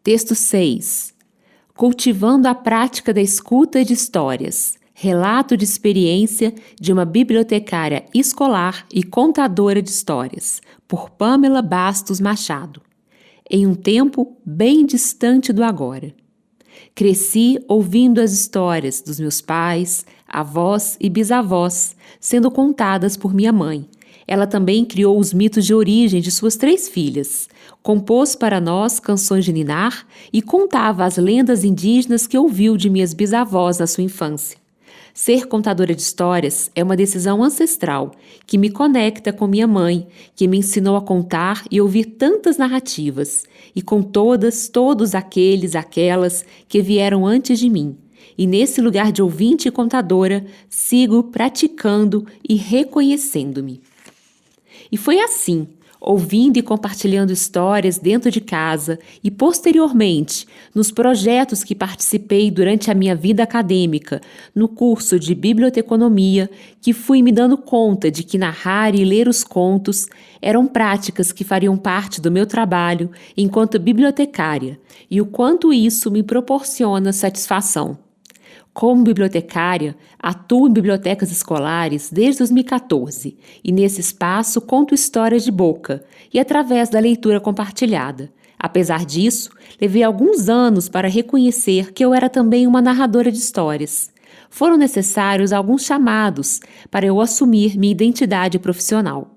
Texto 6. Cultivando a prática da escuta de histórias. Relato de experiência de uma bibliotecária escolar e contadora de histórias, por Pamela Bastos Machado. Em um tempo bem distante do agora. Cresci ouvindo as histórias dos meus pais, avós e bisavós, sendo contadas por minha mãe. Ela também criou os mitos de origem de suas 3 filhas, compôs para nós canções de ninar e contava as lendas indígenas que ouviu de minhas bisavós na sua infância. Ser contadora de histórias é uma decisão ancestral que me conecta com minha mãe, que me ensinou a contar e ouvir tantas narrativas, e com todos aquelas que vieram antes de mim. E nesse lugar de ouvinte e contadora, sigo praticando e reconhecendo-me. E foi assim, ouvindo e compartilhando histórias dentro de casa e, posteriormente, nos projetos que participei durante a minha vida acadêmica, no curso de biblioteconomia, que fui me dando conta de que narrar e ler os contos eram práticas que fariam parte do meu trabalho enquanto bibliotecária e o quanto isso me proporciona satisfação. Como bibliotecária, atuo em bibliotecas escolares desde 2014 e nesse espaço conto histórias de boca e através da leitura compartilhada. Apesar disso, levei alguns anos para reconhecer que eu era também uma narradora de histórias. Foram necessários alguns chamados para eu assumir minha identidade profissional.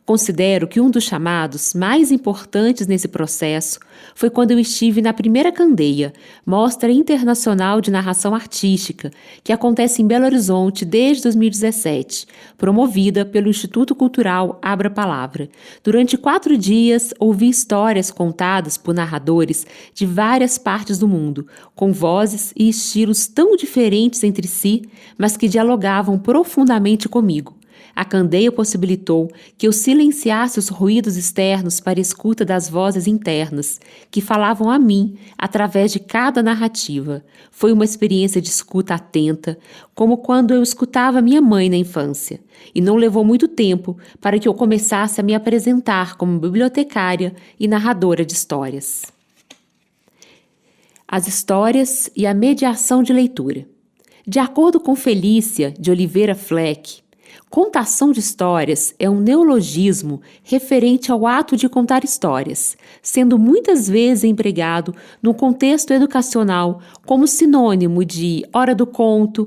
Considero que um dos chamados mais importantes nesse processo foi quando eu estive na primeira Candeia, Mostra Internacional de Narração Artística, que acontece em Belo Horizonte desde 2017, promovida pelo Instituto Cultural Abra Palavra. Durante 4 dias, ouvi histórias contadas por narradores de várias partes do mundo, com vozes e estilos tão diferentes entre si, mas que dialogavam profundamente comigo. A Candeia possibilitou que eu silenciasse os ruídos externos para a escuta das vozes internas, que falavam a mim através de cada narrativa. Foi uma experiência de escuta atenta, como quando eu escutava minha mãe na infância. E não levou muito tempo para que eu começasse a me apresentar como bibliotecária e narradora de histórias. As histórias e a mediação de leitura. De acordo com Felícia de Oliveira Fleck, contação de histórias é um neologismo referente ao ato de contar histórias, sendo muitas vezes empregado no contexto educacional como sinônimo de hora do conto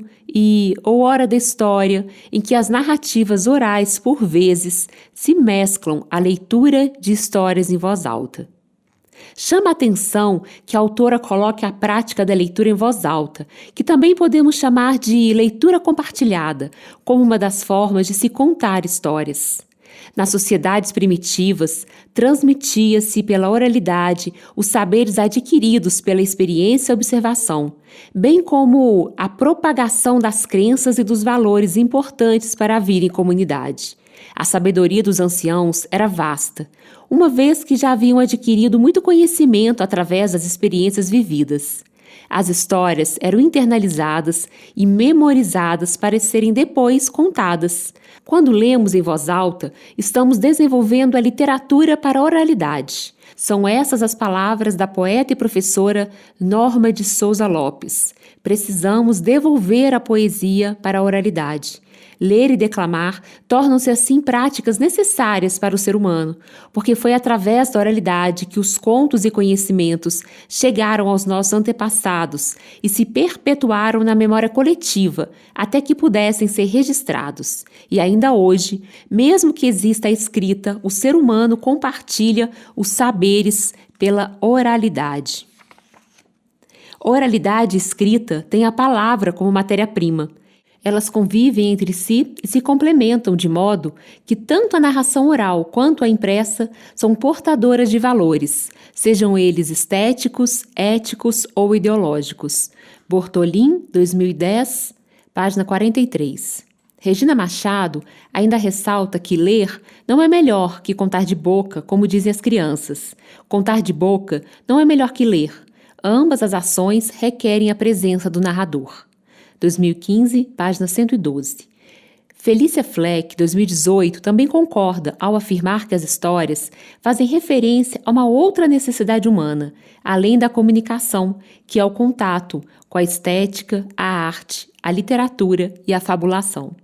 ou hora da história, em que as narrativas orais, por vezes, se mesclam à leitura de histórias em voz alta. Chama a atenção que a autora coloque a prática da leitura em voz alta, que também podemos chamar de leitura compartilhada, como uma das formas de se contar histórias. Nas sociedades primitivas, transmitia-se pela oralidade os saberes adquiridos pela experiência e observação, bem como a propagação das crenças e dos valores importantes para a vida em comunidade. A sabedoria dos anciãos era vasta, uma vez que já haviam adquirido muito conhecimento através das experiências vividas. As histórias eram internalizadas e memorizadas para serem depois contadas. Quando lemos em voz alta, estamos desenvolvendo a literatura para a oralidade. São essas as palavras da poeta e professora Norma de Souza Lopes. Precisamos devolver a poesia para a oralidade. Ler e declamar tornam-se assim práticas necessárias para o ser humano, porque foi através da oralidade que os contos e conhecimentos chegaram aos nossos antepassados e se perpetuaram na memória coletiva até que pudessem ser registrados. E ainda hoje, mesmo que exista a escrita, o ser humano compartilha os saberes pela oralidade. Oralidade e escrita têm a palavra como matéria-prima. Elas convivem entre si e se complementam de modo que tanto a narração oral quanto a impressa são portadoras de valores, sejam eles estéticos, éticos ou ideológicos. Bortolin, 2010, página 43. Regina Machado ainda ressalta que ler não é melhor que contar de boca, como dizem as crianças. Contar de boca não é melhor que ler. Ambas as ações requerem a presença do narrador. 2015, página 112. Felícia Fleck, 2018, também concorda ao afirmar que as histórias fazem referência a uma outra necessidade humana, além da comunicação, que é o contato com a estética, a arte, a literatura e a fabulação.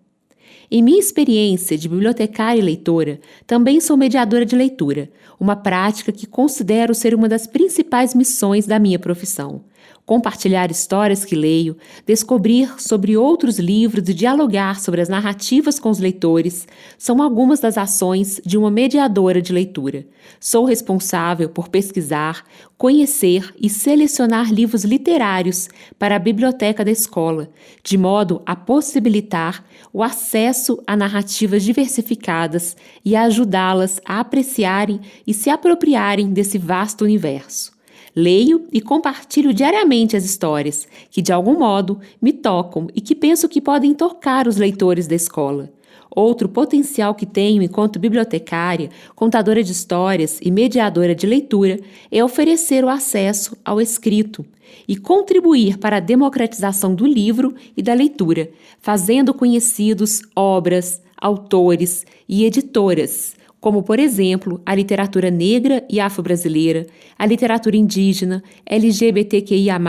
Em minha experiência de bibliotecária e leitora, também sou mediadora de leitura, uma prática que considero ser uma das principais missões da minha profissão. Compartilhar histórias que leio, descobrir sobre outros livros e dialogar sobre as narrativas com os leitores são algumas das ações de uma mediadora de leitura. Sou responsável por pesquisar, conhecer e selecionar livros literários para a biblioteca da escola, de modo a possibilitar o acesso a narrativas diversificadas e a ajudá-las a apreciarem e se apropriarem desse vasto universo. Leio e compartilho diariamente as histórias que, de algum modo, me tocam e que penso que podem tocar os leitores da escola. Outro potencial que tenho enquanto bibliotecária, contadora de histórias e mediadora de leitura é oferecer o acesso ao escrito e contribuir para a democratização do livro e da leitura, fazendo conhecidos obras, autores e editoras, como, por exemplo, a literatura negra e afro-brasileira, a literatura indígena, LGBTQIA+,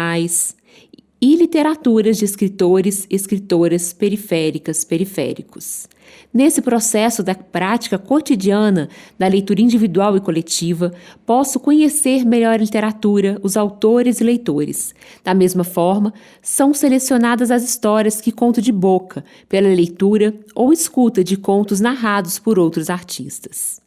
e literaturas de escritores e escritoras periféricos. Nesse processo da prática cotidiana da leitura individual e coletiva, posso conhecer melhor a literatura, os autores e leitores. Da mesma forma, são selecionadas as histórias que conto de boca, pela leitura ou escuta de contos narrados por outros artistas.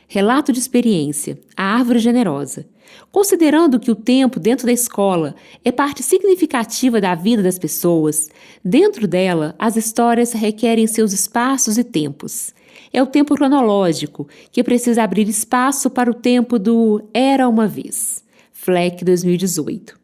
Relato de experiência, a árvore generosa. Considerando que o tempo dentro da escola é parte significativa da vida das pessoas, dentro dela as histórias requerem seus espaços e tempos. É o tempo cronológico que precisa abrir espaço para o tempo do Era uma Vez. Fleck, 2018.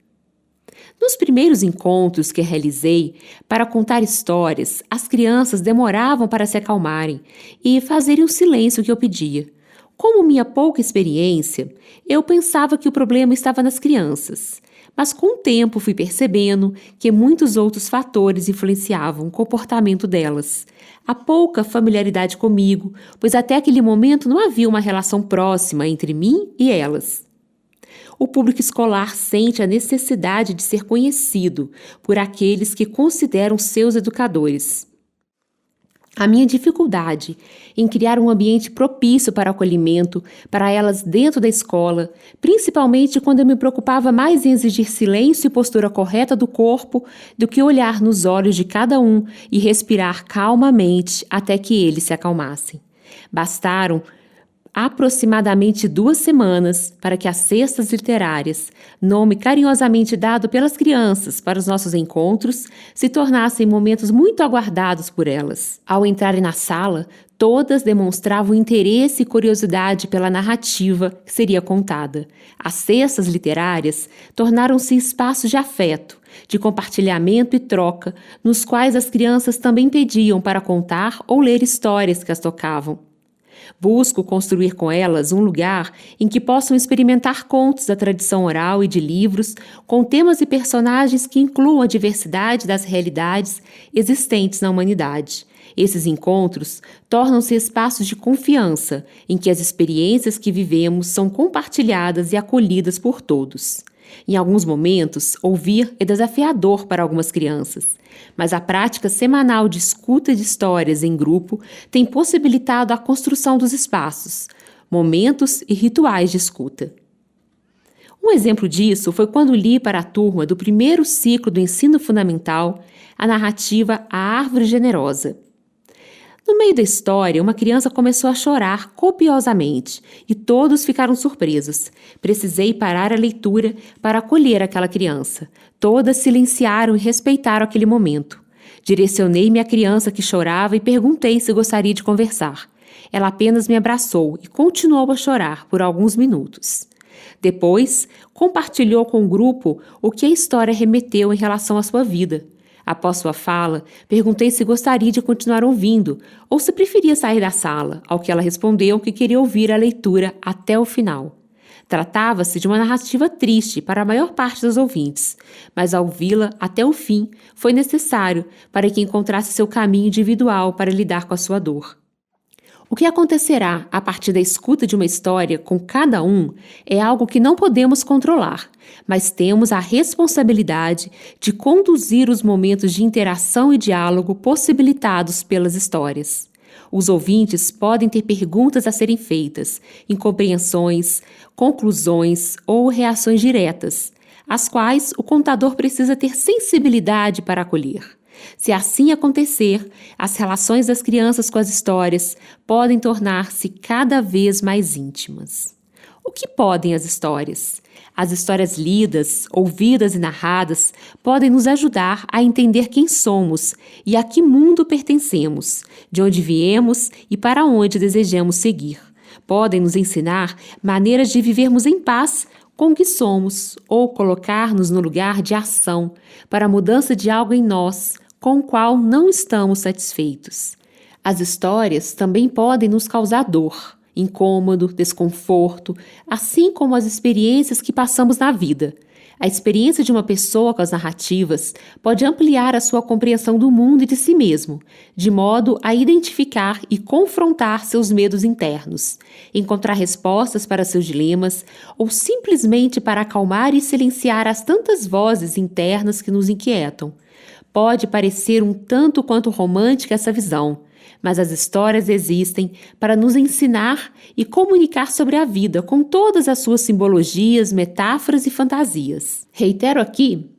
Nos primeiros encontros que realizei para contar histórias, as crianças demoravam para se acalmarem e fazerem o silêncio que eu pedia. Como minha pouca experiência, eu pensava que o problema estava nas crianças, mas com o tempo fui percebendo que muitos outros fatores influenciavam o comportamento delas. A pouca familiaridade comigo, pois até aquele momento não havia uma relação próxima entre mim e elas. O público escolar sente a necessidade de ser conhecido por aqueles que consideram seus educadores. A minha dificuldade em criar um ambiente propício para o acolhimento para elas dentro da escola, principalmente quando eu me preocupava mais em exigir silêncio e postura correta do corpo do que olhar nos olhos de cada um e respirar calmamente até que eles se acalmassem. Bastaram aproximadamente 2 semanas para que as cestas literárias, nome carinhosamente dado pelas crianças para os nossos encontros, se tornassem momentos muito aguardados por elas. Ao entrarem na sala, todas demonstravam interesse e curiosidade pela narrativa que seria contada. As cestas literárias tornaram-se espaços de afeto, de compartilhamento e troca, nos quais as crianças também pediam para contar ou ler histórias que as tocavam. Busco construir com elas um lugar em que possam experimentar contos da tradição oral e de livros, com temas e personagens que incluam a diversidade das realidades existentes na humanidade. Esses encontros tornam-se espaços de confiança, em que as experiências que vivemos são compartilhadas e acolhidas por todos. Em alguns momentos, ouvir é desafiador para algumas crianças, mas a prática semanal de escuta de histórias em grupo tem possibilitado a construção dos espaços, momentos e rituais de escuta. Um exemplo disso foi quando li para a turma do primeiro ciclo do ensino fundamental a narrativa A Árvore Generosa. No meio da história, uma criança começou a chorar copiosamente e todos ficaram surpresos. Precisei parar a leitura para acolher aquela criança. Todas silenciaram e respeitaram aquele momento. Direcionei-me à criança que chorava e perguntei se gostaria de conversar. Ela apenas me abraçou e continuou a chorar por alguns minutos. Depois, compartilhou com o grupo o que a história remeteu em relação à sua vida. Após sua fala, perguntei se gostaria de continuar ouvindo ou se preferia sair da sala, ao que ela respondeu que queria ouvir a leitura até o final. Tratava-se de uma narrativa triste para a maior parte dos ouvintes, mas ao ouvi-la até o fim foi necessário para que encontrasse seu caminho individual para lidar com a sua dor. O que acontecerá a partir da escuta de uma história com cada um é algo que não podemos controlar, mas temos a responsabilidade de conduzir os momentos de interação e diálogo possibilitados pelas histórias. Os ouvintes podem ter perguntas a serem feitas, incompreensões, conclusões ou reações diretas, as quais o contador precisa ter sensibilidade para acolher. Se assim acontecer, as relações das crianças com as histórias podem tornar-se cada vez mais íntimas. O que podem as histórias? As histórias lidas, ouvidas e narradas podem nos ajudar a entender quem somos e a que mundo pertencemos, de onde viemos e para onde desejamos seguir. Podem nos ensinar maneiras de vivermos em paz com o que somos ou colocar-nos no lugar de ação para a mudança de algo em nós com o qual não estamos satisfeitos. As histórias também podem nos causar dor, incômodo, desconforto, assim como as experiências que passamos na vida. A experiência de uma pessoa com as narrativas pode ampliar a sua compreensão do mundo e de si mesmo, de modo a identificar e confrontar seus medos internos, encontrar respostas para seus dilemas ou simplesmente para acalmar e silenciar as tantas vozes internas que nos inquietam. Pode parecer um tanto quanto romântica essa visão, mas as histórias existem para nos ensinar e comunicar sobre a vida com todas as suas simbologias, metáforas e fantasias. Reitero aqui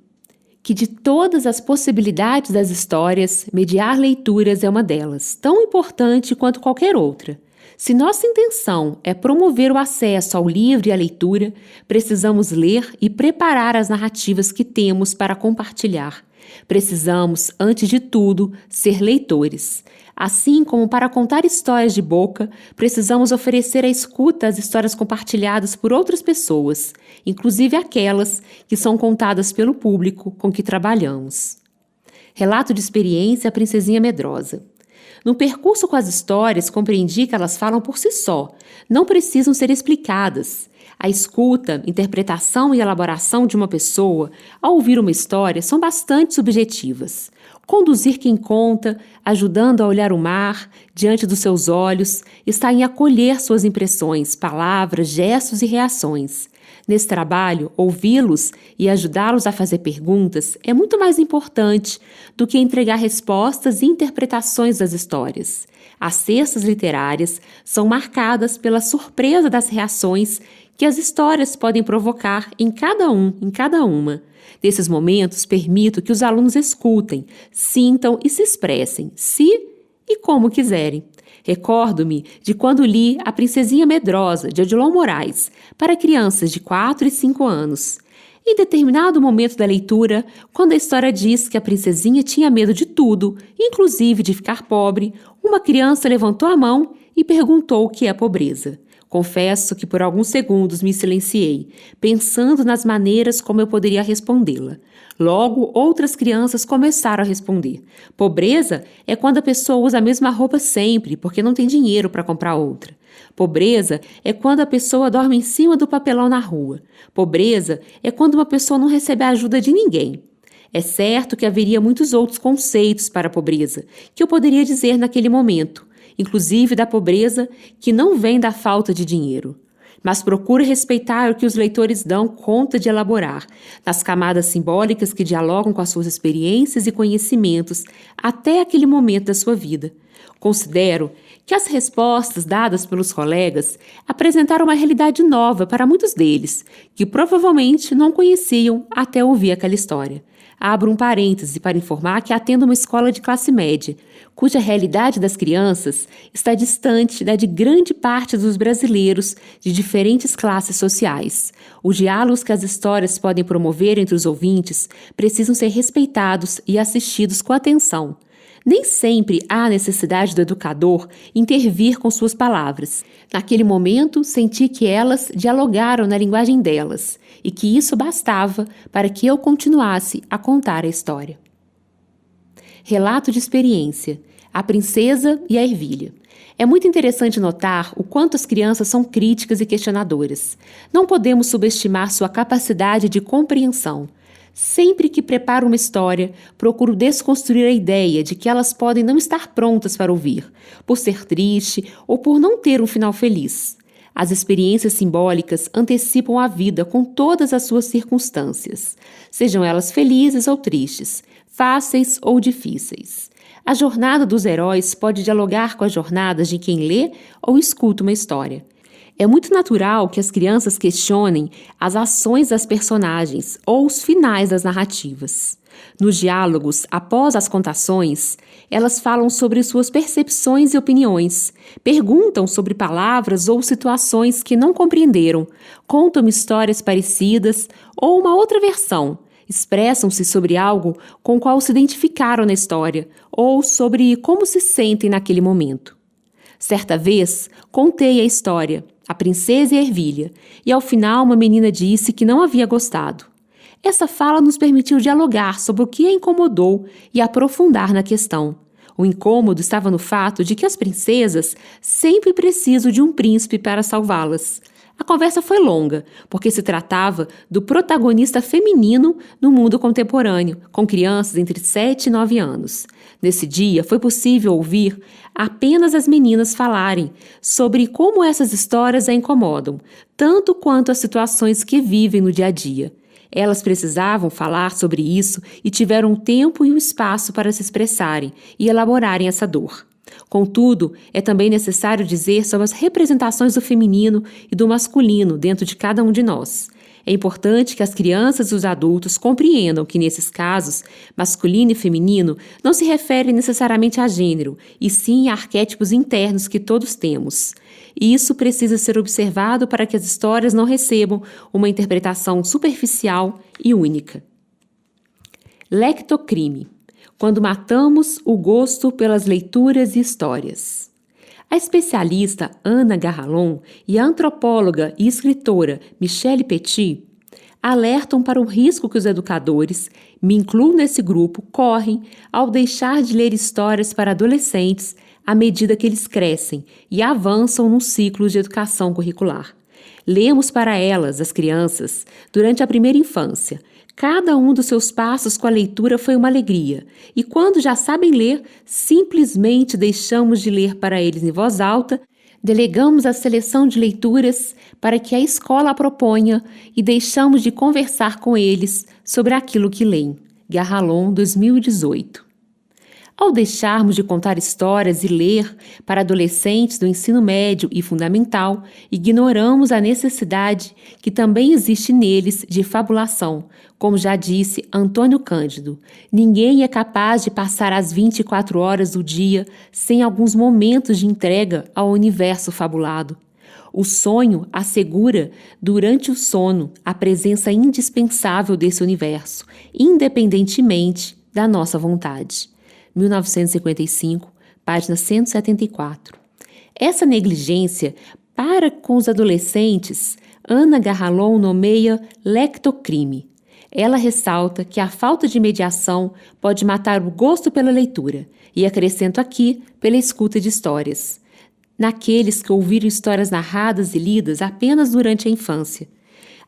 que de todas as possibilidades das histórias, mediar leituras é uma delas, tão importante quanto qualquer outra. Se nossa intenção é promover o acesso ao livro e à leitura, precisamos ler e preparar as narrativas que temos para compartilhar. Precisamos, antes de tudo, ser leitores. Assim como para contar histórias de boca, precisamos oferecer à escuta as histórias compartilhadas por outras pessoas, inclusive aquelas que são contadas pelo público com que trabalhamos. Relato de experiência A Princesinha Medrosa. No percurso com as histórias, compreendi que elas falam por si só, não precisam ser explicadas. A escuta, interpretação e elaboração de uma pessoa ao ouvir uma história são bastante subjetivas. Conduzir quem conta, ajudando a olhar o mar diante dos seus olhos, está em acolher suas impressões, palavras, gestos e reações. Nesse trabalho, ouvi-los e ajudá-los a fazer perguntas é muito mais importante do que entregar respostas e interpretações das histórias. As cestas literárias são marcadas pela surpresa das reações que as histórias podem provocar em cada uma. Nesses momentos, permito que os alunos escutem, sintam e se expressem, se e como quiserem. Recordo-me de quando li A Princesinha Medrosa, de Odilon Moraes, para crianças de 4 e 5 anos. Em determinado momento da leitura, quando a história diz que a princesinha tinha medo de tudo, inclusive de ficar pobre, uma criança levantou a mão e perguntou o que é pobreza. Confesso que por alguns segundos me silenciei, pensando nas maneiras como eu poderia respondê-la. Logo, outras crianças começaram a responder. Pobreza é quando a pessoa usa a mesma roupa sempre, porque não tem dinheiro para comprar outra. Pobreza é quando a pessoa dorme em cima do papelão na rua. Pobreza é quando uma pessoa não recebe a ajuda de ninguém. É certo que haveria muitos outros conceitos para a pobreza, que eu poderia dizer naquele momento, inclusive da pobreza que não vem da falta de dinheiro. Mas procure respeitar o que os leitores dão conta de elaborar, nas camadas simbólicas que dialogam com as suas experiências e conhecimentos até aquele momento da sua vida. Considero que as respostas dadas pelos colegas apresentaram uma realidade nova para muitos deles, que provavelmente não conheciam até ouvir aquela história. Abro um parêntese para informar que atendo uma escola de classe média, cuja realidade das crianças está distante da de grande parte dos brasileiros de diferentes classes sociais. Os diálogos que as histórias podem promover entre os ouvintes precisam ser respeitados e assistidos com atenção. Nem sempre há necessidade do educador intervir com suas palavras. Naquele momento, senti que elas dialogaram na linguagem delas e que isso bastava para que eu continuasse a contar a história. Relato de experiência. A Princesa e a Ervilha. É muito interessante notar o quanto as crianças são críticas e questionadoras. Não podemos subestimar sua capacidade de compreensão. Sempre que preparo uma história, procuro desconstruir a ideia de que elas podem não estar prontas para ouvir, por ser triste ou por não ter um final feliz. As experiências simbólicas antecipam a vida com todas as suas circunstâncias, sejam elas felizes ou tristes, fáceis ou difíceis. A jornada dos heróis pode dialogar com as jornadas de quem lê ou escuta uma história. É muito natural que as crianças questionem as ações das personagens ou os finais das narrativas. Nos diálogos, após as contações, elas falam sobre suas percepções e opiniões, perguntam sobre palavras ou situações que não compreenderam, contam histórias parecidas ou uma outra versão, expressam-se sobre algo com o qual se identificaram na história ou sobre como se sentem naquele momento. Certa vez, contei a história, A Princesa e a Ervilha, e ao final uma menina disse que não havia gostado. Essa fala nos permitiu dialogar sobre o que a incomodou e aprofundar na questão. O incômodo estava no fato de que as princesas sempre precisam de um príncipe para salvá-las. A conversa foi longa, porque se tratava do protagonista feminino no mundo contemporâneo, com crianças entre 7 e 9 anos. Nesse dia, foi possível ouvir apenas as meninas falarem sobre como essas histórias a incomodam, tanto quanto as situações que vivem no dia a dia. Elas precisavam falar sobre isso e tiveram o tempo e o espaço para se expressarem e elaborarem essa dor. Contudo, é também necessário dizer sobre as representações do feminino e do masculino dentro de cada um de nós. É importante que as crianças e os adultos compreendam que, nesses casos, masculino e feminino não se referem necessariamente a gênero, e sim a arquétipos internos que todos temos. E isso precisa ser observado para que as histórias não recebam uma interpretação superficial e única. Lectocrime. Quando matamos o gosto pelas leituras e histórias. A especialista Ana Garralon e a antropóloga e escritora Michelle Petit alertam para o risco que os educadores, me incluo nesse grupo, correm ao deixar de ler histórias para adolescentes à medida que eles crescem e avançam num ciclo de educação curricular. Lemos para elas, as crianças, durante a primeira infância. Cada um dos seus passos com a leitura foi uma alegria, e quando já sabem ler, simplesmente deixamos de ler para eles em voz alta, delegamos a seleção de leituras para que a escola a proponha e deixamos de conversar com eles sobre aquilo que leem. Garralon, 2018. Ao deixarmos de contar histórias e ler para adolescentes do ensino médio e fundamental, ignoramos a necessidade que também existe neles de fabulação. Como já disse Antônio Cândido, ninguém é capaz de passar as 24 horas do dia sem alguns momentos de entrega ao universo fabulado. O sonho assegura, durante o sono, a presença indispensável desse universo, independentemente da nossa vontade. 1955, página 174. Essa negligência para com os adolescentes, Ana Garralon nomeia lectocrime. Ela ressalta que a falta de mediação pode matar o gosto pela leitura, e acrescento aqui, pela escuta de histórias. Naqueles que ouviram histórias narradas e lidas apenas durante a infância.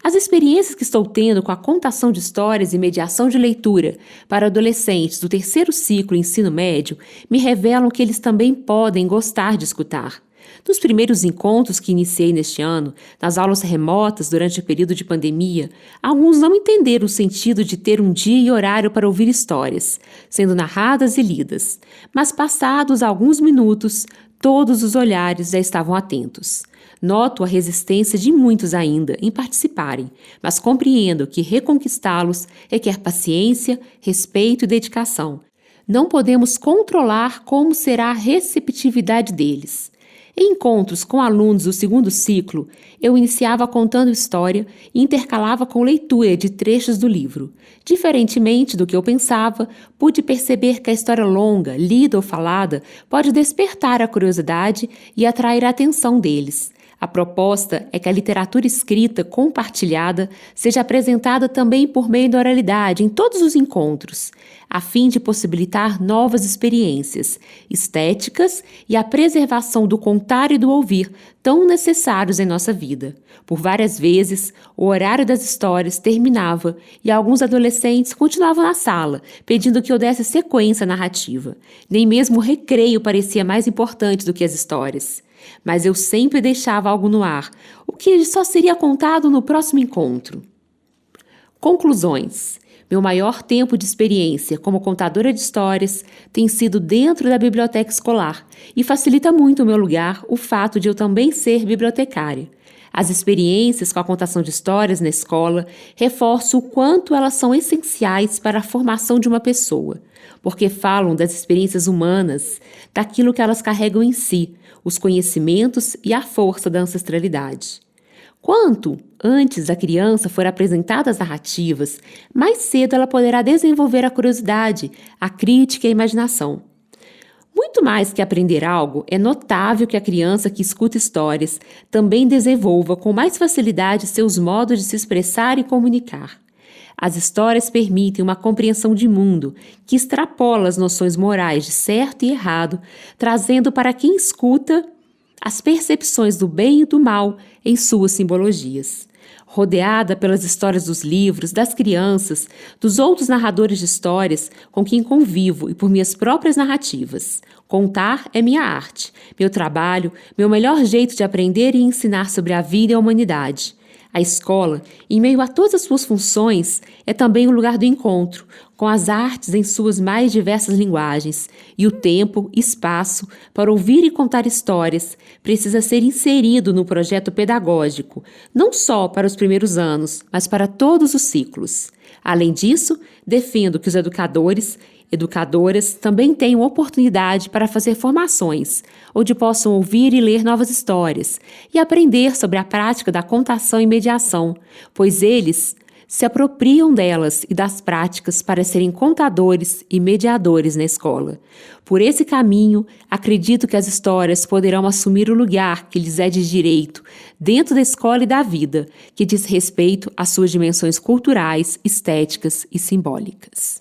As experiências que estou tendo com a contação de histórias e mediação de leitura para adolescentes do terceiro ciclo ensino médio me revelam que eles também podem gostar de escutar. Nos primeiros encontros que iniciei neste ano, nas aulas remotas durante o período de pandemia, alguns não entenderam o sentido de ter um dia e horário para ouvir histórias, sendo narradas e lidas. Mas passados alguns minutos, todos os olhares já estavam atentos. Noto a resistência de muitos ainda em participarem, mas compreendo que reconquistá-los requer paciência, respeito e dedicação. Não podemos controlar como será a receptividade deles. Em encontros com alunos do segundo ciclo, eu iniciava contando história e intercalava com leitura de trechos do livro. Diferentemente do que eu pensava, pude perceber que a história longa, lida ou falada, pode despertar a curiosidade e atrair a atenção deles. A proposta é que a literatura escrita compartilhada seja apresentada também por meio da oralidade em todos os encontros, a fim de possibilitar novas experiências estéticas e a preservação do contar e do ouvir tão necessários em nossa vida. Por várias vezes, o horário das histórias terminava e alguns adolescentes continuavam na sala, pedindo que eu desse sequência à narrativa. Nem mesmo o recreio parecia mais importante do que as histórias. Mas eu sempre deixava algo no ar, o que só seria contado no próximo encontro. Conclusões. Meu maior tempo de experiência como contadora de histórias tem sido dentro da biblioteca escolar e facilita muito o meu lugar o fato de eu também ser bibliotecária. As experiências com a contação de histórias na escola reforçam o quanto elas são essenciais para a formação de uma pessoa, porque falam das experiências humanas, daquilo que elas carregam em si, os conhecimentos e a força da ancestralidade. Quanto antes a criança for apresentada as narrativas, mais cedo ela poderá desenvolver a curiosidade, a crítica e a imaginação. Muito mais que aprender algo, é notável que a criança que escuta histórias também desenvolva com mais facilidade seus modos de se expressar e comunicar. As histórias permitem uma compreensão de mundo que extrapola as noções morais de certo e errado, trazendo para quem escuta as percepções do bem e do mal em suas simbologias. Rodeada pelas histórias dos livros, das crianças, dos outros narradores de histórias com quem convivo e por minhas próprias narrativas. Contar é minha arte, meu trabalho, meu melhor jeito de aprender e ensinar sobre a vida e a humanidade. A escola, em meio a todas as suas funções, é também o lugar do encontro, com as artes em suas mais diversas linguagens, e o tempo e espaço para ouvir e contar histórias precisa ser inserido no projeto pedagógico, não só para os primeiros anos, mas para todos os ciclos. Além disso, defendo que os educadoras também tenham oportunidade para fazer formações, onde possam ouvir e ler novas histórias e aprender sobre a prática da contação e mediação, pois eles se apropriam delas e das práticas para serem contadores e mediadores na escola. Por esse caminho, acredito que as histórias poderão assumir o lugar que lhes é de direito dentro da escola e da vida, que diz respeito às suas dimensões culturais, estéticas e simbólicas.